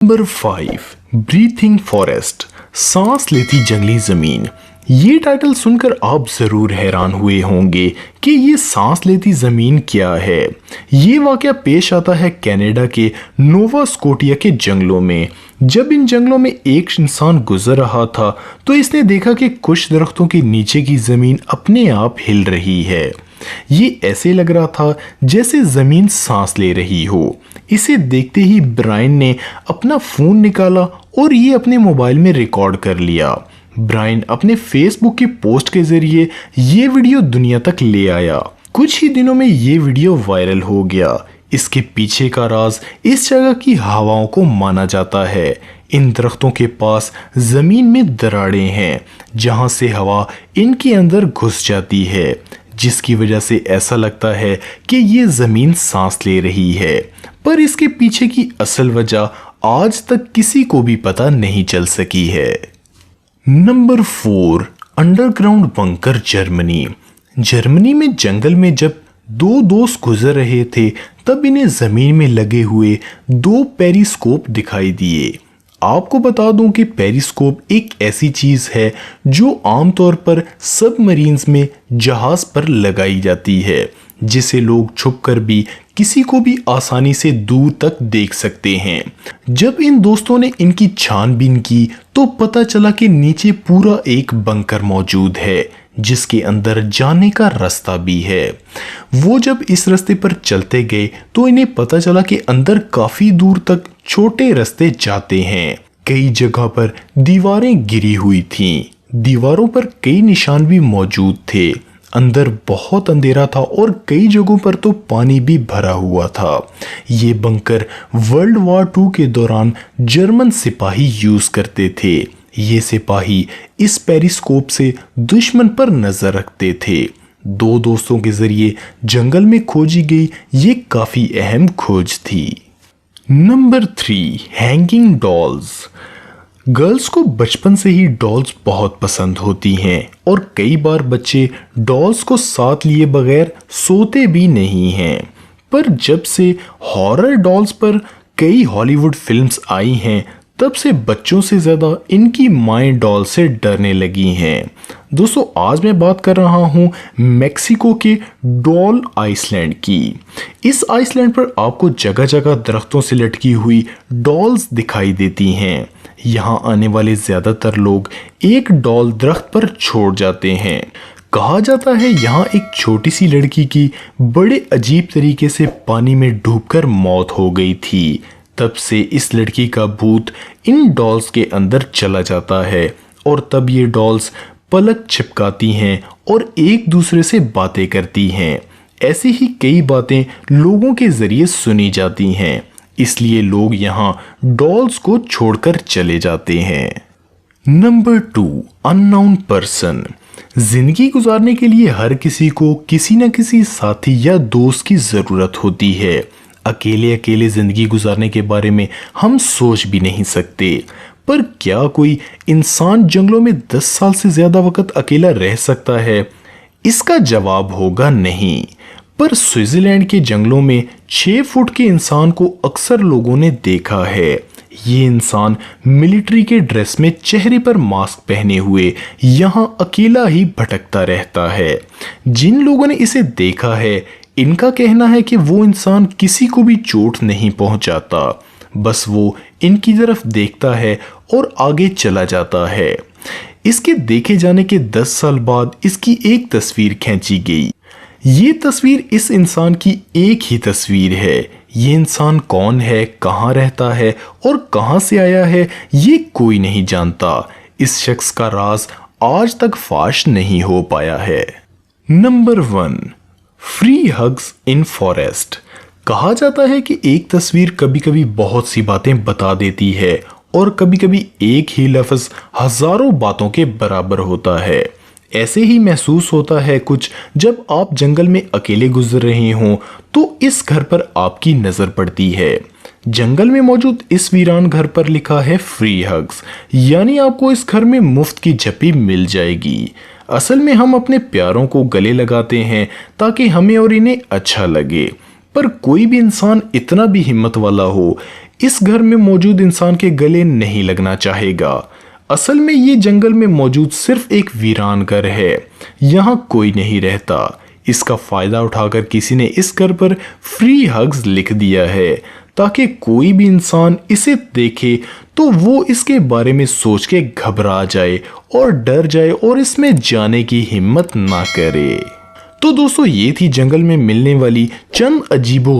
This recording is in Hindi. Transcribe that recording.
नंबर 5 ब्रीथिंग फॉरेस्ट, सांस लेती जंगली जमीन। ये टाइटल सुनकर आप जरूर हैरान हुए होंगे कि ये सांस लेती जमीन क्या है। ये वाकया पेश आता है कनाडा के नोवा स्कोटिया के जंगलों में। जब इन जंगलों में एक इंसान गुजर रहा था तो इसने देखा कि कुछ दरख्तों के नीचे की जमीन अपने आप हिल रही है। ये ऐसे लग रहा था जैसे जमीन सांस ले रही हो। इसे देखते ही ब्रायन ने अपना फोन निकाला और ये अपने मोबाइल में रिकॉर्ड कर लिया। ब्रायन अपने फेसबुक की पोस्ट के जरिए ये वीडियो दुनिया तक ले आया। कुछ ही दिनों में ये वीडियो वायरल हो गया। इसके पीछे का राज इस जगह की हवाओं को माना जाता है। इन दरख्तों के पास जमीन में दरारें हैं जहां से हवा इनके अंदर घुस जाती है, जिसकी वजह से ऐसा लगता है कि ये जमीन सांस ले रही है। पर इसके पीछे की असल वजह आज तक किसी को भी पता नहीं चल सकी है। Number 4 underground bunker, Germany. Germany में जंगल में जब दो दोस्त गुजर रहे थे तब इन्हें जमीन में लगे हुए 2 पेरिस्कोप दिखाई दिए। आपको बता दूं कि पेरिस्कोप एक ऐसी चीज है जो आमतौर पर सबमरीन्स में जहाज पर लगाई जाती है, जिसे लोग छुपकर भी किसी को भी आसानी से दूर तक देख सकते हैं। जब इन दोस्तों ने इनकी छानबीन की तो पता चला कि नीचे पूरा एक बंकर मौजूद है जिसके अंदर जाने का रास्ता भी है। वो जब इस रास्ते पर चलते गए तो इन्हें पता चला कि अंदर काफी दूर तक छोटे रास्ते जाते हैं। कई जगह पर दीवारें गिरी हुई थीं। दीवारों पर कई निशान भी मौजूद थे। अंदर बहुत अंधेरा था और कई जगहों पर तो पानी भी भरा हुआ था। ये बंकर वर्ल्ड वॉर 2 के दौरान जर्मन सिपाही यूज करते थे। ये सिपाही इस पेरिस्कोप से दुश्मन पर नजर रखते थे। 2 दोस्तों के जरिए जंगल में खोजी गई ये काफी अहम खोज थी। Number 3 hanging dolls. गर्ल्स को बचपन से ही डॉल्स बहुत पसंद होती हैं और कई बार बच्चे डॉल्स को साथ लिए बगैर सोते भी नहीं हैं। पर जब से हॉरर डॉल्स पर कई हॉलीवुड फिल्म्स आई हैं तब से बच्चों से ज़्यादा इनकी माएँ डॉल से डरने लगी हैं। दोस्तों, आज मैं बात कर रहा हूँ मेक्सिको के डॉल आइसलैंड की। इस आइसलैंड पर आपको जगह जगह दरख्तों से लटकी हुई डॉल्स दिखाई देती हैं। यहाँ आने वाले ज़्यादातर लोग एक डॉल दरख्त पर छोड़ जाते हैं। कहा जाता है यहाँ एक छोटी सी लड़की की बड़े अजीब तरीके से पानी में डूबकर मौत हो गई थी। तब से इस लड़की का भूत इन डॉल्स के अंदर चला जाता है और तब ये डॉल्स पलक छिपकाती हैं और एक दूसरे से बातें करती हैं। ऐसी ही कई बातें लोगों के जरिए सुनी जाती हैं, इसलिए लोग यहाँ डॉल्स को छोड़कर चले जाते हैं। Number 2 unknown person. जिंदगी गुजारने के लिए हर किसी को किसी न किसी साथी या दोस्त की जरूरत होती है। अकेले अकेले जिंदगी गुजारने के बारे में हम सोच भी नहीं सकते। पर क्या कोई इंसान जंगलों में 10 साल से ज्यादा वक्त अकेला रह सकता है? इसका जवाब होगा नहीं। पर स्विट्जरलैंड के जंगलों में 6 फुट के इंसान को अक्सर लोगों ने देखा है। ये इंसान मिलिट्री के ड्रेस में चेहरे पर मास्क पहने हुए यहाँ अकेला ही भटकता रहता है। जिन लोगों ने इसे देखा है इनका कहना है कि वो इंसान किसी को भी चोट नहीं पहुंचाता, बस वो इनकी तरफ देखता है और आगे चला जाता है। इसके देखे जाने के 10 साल बाद इसकी एक तस्वीर खींची गई। ये तस्वीर इस इंसान की एक ही तस्वीर है। ये इंसान कौन है, कहाँ रहता है और कहाँ से आया है ये कोई नहीं जानता। इस शख्स का राज आज तक फाश नहीं हो पाया है। नंबर 1 फ्री हग्स इन फॉरेस्ट। कहा जाता है कि एक तस्वीर कभी कभी बहुत सी बातें बता देती है और कभी कभी एक ही लफ्ज हजारों बातों के बराबर होता है। ऐसे ही महसूस होता है कुछ जब आप जंगल में अकेले गुजर रहे हों तो इस घर पर आपकी नजर पड़ती है। जंगल में मौजूद इस वीरान घर पर लिखा है फ्री हग्स, यानी आपको इस घर में मुफ्त की झप्पी मिल जाएगी। असल में हम अपने प्यारों को गले लगाते हैं ताकि हमें और इन्हें अच्छा लगे, पर कोई भी इंसान इतना भी हिम्मत वाला हो इस घर में मौजूद इंसान के गले नहीं लगना चाहेगा। असल में ये जंगल में मौजूद सिर्फ एक वीरान घर है, यहाँ कोई नहीं रहता। इसका फायदा उठाकर किसी ने इस घर पर फ्री हग्स लिख दिया है ताकि कोई भी इंसान इसे देखे तो वो इसके बारे में सोच के घबरा जाए और डर जाए और इसमें जाने की हिम्मत ना करे। तो दोस्तों, ये थी जंगल में मिलने वाली चंद अजीबो